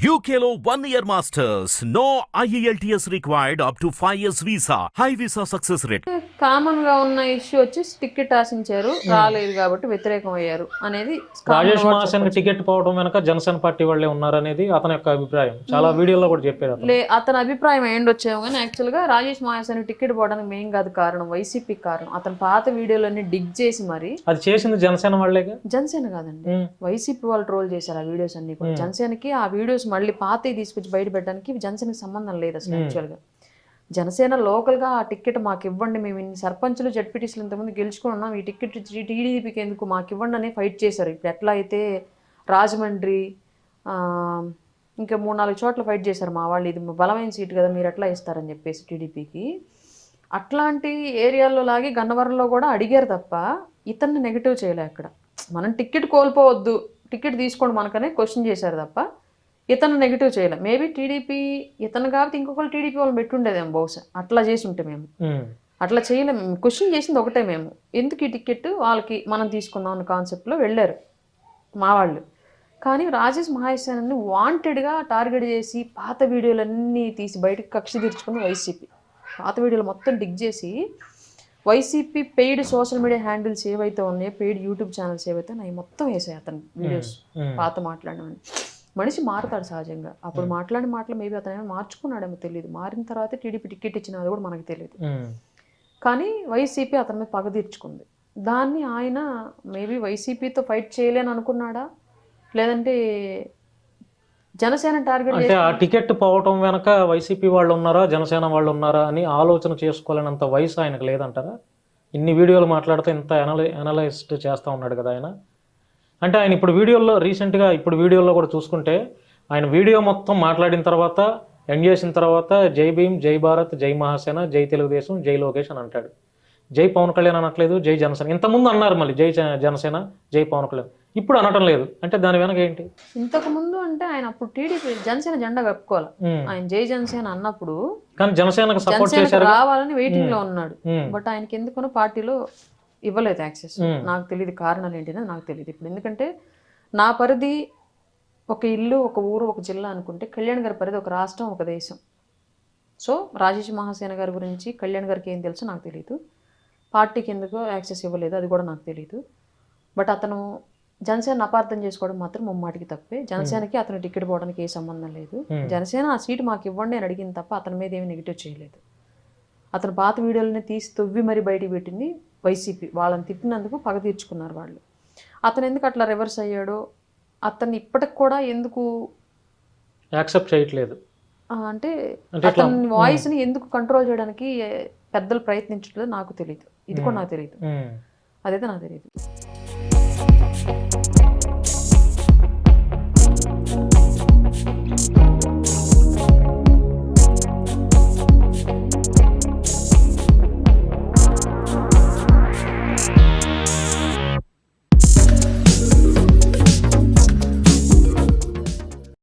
UKLO 1 year masters. No IELTS required up to 5 years visa. High visa success rate. Common గా ఉన్న issue వచ్చి ticket ఆశించారు రాలేదు కాబట్టి వ్యతిరేకం అయ్యారు అనేది రాజేష్ మహాసేన్ టికెట్ పోవడం వెనక జనసేన పార్టీ వాళ్ళే ఉన్నారనేది అతని యొక్క అభిప్రాయం. చాలా వీడియోలో కూడా చెప్పారు. అతని అభిప్రాయం ఏండొచ్చేమో కానీ యాక్చువల్ గా రాజేష్ మహాసేన్ టికెట్ పోవడానికి మెయిన్ కాదు కారణం, వైసీపీ కారణం. అతని పాత వీడియోలన్నీ డిగ్ చేసి మరి అది చేసింది జనసేన వాళ్ళేగా. జనసేన కాదండి, వైసీపీ వాళ్ళు ట్రోల్ చేశారు ఆ వీడియోస్ అన్ని కూడా. జనసేనకి ఆ వీడియోస్ మళ్ళీ పాతవి తీసుకొచ్చి బయట పెట్టడానికి జనసేనకి సంబంధం లేదు అసలు. యాక్చువల్ గా జనసేన లోకల్గా ఆ టికెట్ మాకు ఇవ్వండి, మేము ఇన్ని సర్పంచులు జడ్పీటీసీలు ఇంతకుముందు గెలుచుకుని ఉన్నాం, ఈ టికెట్ టీడీపీకి ఎందుకు మాకు ఇవ్వండి అని ఫైట్ చేశారు. ఇప్పుడు ఎట్లా అయితే రాజమండ్రి ఇంకా 3-4 చోట్ల ఫైట్ చేశారు మా వాళ్ళు, ఇది బలమైన సీటు కదా మీరు ఎట్లా ఇస్తారని చెప్పేసి టీడీపీకి. అట్లాంటి ఏరియాల్లో లాగి గన్నవరంలో కూడా అడిగారు తప్ప ఇతన్ని నెగిటివ్ చేయలే. అక్కడ మనం టికెట్ కోల్పోవద్దు, టికెట్ తీసుకోండి మనకనే క్వశ్చన్ చేశారు తప్ప ఇతను నెగిటివ్ చేయలే. మేబీ టీడీపీ ఇతను కాబట్టి ఇంకొకరు టీడీపీ వాళ్ళని పెట్టుండేదేమో బహుశా, అట్లా చేసి ఉంటే. మేము అట్లా చేయలేము. క్వశ్చన్ చేసింది ఒకటే, మేము ఎందుకు ఈ టికెట్ వాళ్ళకి మనం తీసుకుందాం అన్న కాన్సెప్ట్లో వెళ్ళారు మా వాళ్ళు. కానీ రాజేష్ మహాసేన్ని వాంటెడ్గా టార్గెట్ చేసి పాత వీడియోలన్నీ తీసి బయటకు కక్ష తీర్చుకుని వైసీపీ పాత వీడియోలు మొత్తం డిగ్ చేసి YCP paid social media handles ఏవైతే ఉన్నాయో, పెయిడ్ యూట్యూబ్ ఛానల్స్ ఏవైతే అవి మొత్తం వేసాయి అతను వీడియోస్. పాత మాట్లాడినవన్నీ మనిషి మారుతాడు సహజంగా. అప్పుడు మాట్లాడిన మాటలు మేబీ అతను మార్చుకున్నాడేమో తెలియదు. మారిన తర్వాత టీడీపీ టికెట్ ఇచ్చిన అది కూడా మనకు తెలియదు. కానీ వైసీపీ అతని మీద పగ తీర్చుకుంది. దాన్ని ఆయన మేబీ వైసీపీతో ఫైట్ చేయలేని అనుకున్నాడా, లేదంటే జనసేన టార్గెట్ అంటే ఆ టికెట్ పోవటం వెనక వైసీపీ వాళ్ళు ఉన్నారా జనసేన వాళ్ళు ఉన్నారా అని ఆలోచన చేసుకోలేనంత వయసు ఆయనకు లేదంటారా? ఇన్ని వీడియోలు మాట్లాడితే ఇంత అనలైస్ట్ చేస్తూ ఉన్నాడు కదా ఆయన. అంటే ఆయన ఇప్పుడు వీడియోల్లో రీసెంట్గా ఇప్పుడు వీడియోలో కూడా చూసుకుంటే ఆయన వీడియో మొత్తం మాట్లాడిన తర్వాత ఎండ్ చేసిన తర్వాత జై భీమ్, జై భారత్, జై మహాసేన, జై తెలుగుదేశం, జై లోకేష్ అని అంటాడు. జై పవన్ కళ్యాణ్ అనట్లేదు, జై జనసేన. ఇంతకుముందు అన్నారు మళ్ళీ జై జనసేన, జై పవన్ కళ్యాణ్, ఇప్పుడు అనటం లేదు. అంటే దాని వెనక ఏంటి? ఇంతకు ముందు అంటే ఆయన అప్పుడు టీడీపీ జనసేన జెండా కప్పుకోవాలి. ఆయన జై జనసేన అన్నప్పుడు కానీ జనసేనకు సపోర్ట్ చేశారు, రావాలని వెయిటింగ్ లో ఉన్నాడు. బట్ ఆయనకి ఎందుకున్న పార్టీలో ఇవ్వలేదు యాక్సెస్. నాకు తెలియదు కారణాలు ఏంటనేది నాకు తెలియదు ఇప్పుడు. ఎందుకంటే నా పరిధి ఒక ఇల్లు, ఒక ఊరు, ఒక జిల్లా అనుకుంటే కళ్యాణ్ గారి పరిధి ఒక రాష్ట్రం, ఒక దేశం. సో రాజేష్ మహాసేన గారి గురించి కళ్యాణ్ గారికి ఏం తెలుసో నాకు తెలియదు, పార్టీకి ఎందుకో యాక్సెస్ ఇవ్వలేదు అది కూడా నాకు తెలియదు. బట్ అతను జనసేన అపార్థం చేసుకోవడం మాత్రం ముమ్మాటికి తప్పే. జనసేనకి అతను టికెట్ పోవడానికి ఏ సంబంధం లేదు. జనసేన ఆ సీటు మాకు ఇవ్వండి అని అడిగింది తప్ప అతని మీద ఏమి నెగిటివ్ చేయలేదు. అతను పాత వీడియోలని తీసి తొవ్వి మరి బయటికి పెట్టింది వైసీపీ. వాళ్ళని తిట్టినందుకు పగ తీర్చుకున్నారు వాళ్ళు. అతను ఎందుకు అట్లా రివర్స్ అయ్యాడో, అతన్ని ఇప్పటికి కూడా ఎందుకు యాక్సెప్ట్ చేయట్లేదు అంటే అతని వాయిస్ని ఎందుకు కంట్రోల్ చేయడానికి పెద్దలు ప్రయత్నించట్లేదు నాకు తెలియదు. ఇది కూడా నాకు తెలియదు, అదైతే నాకు తెలియదు.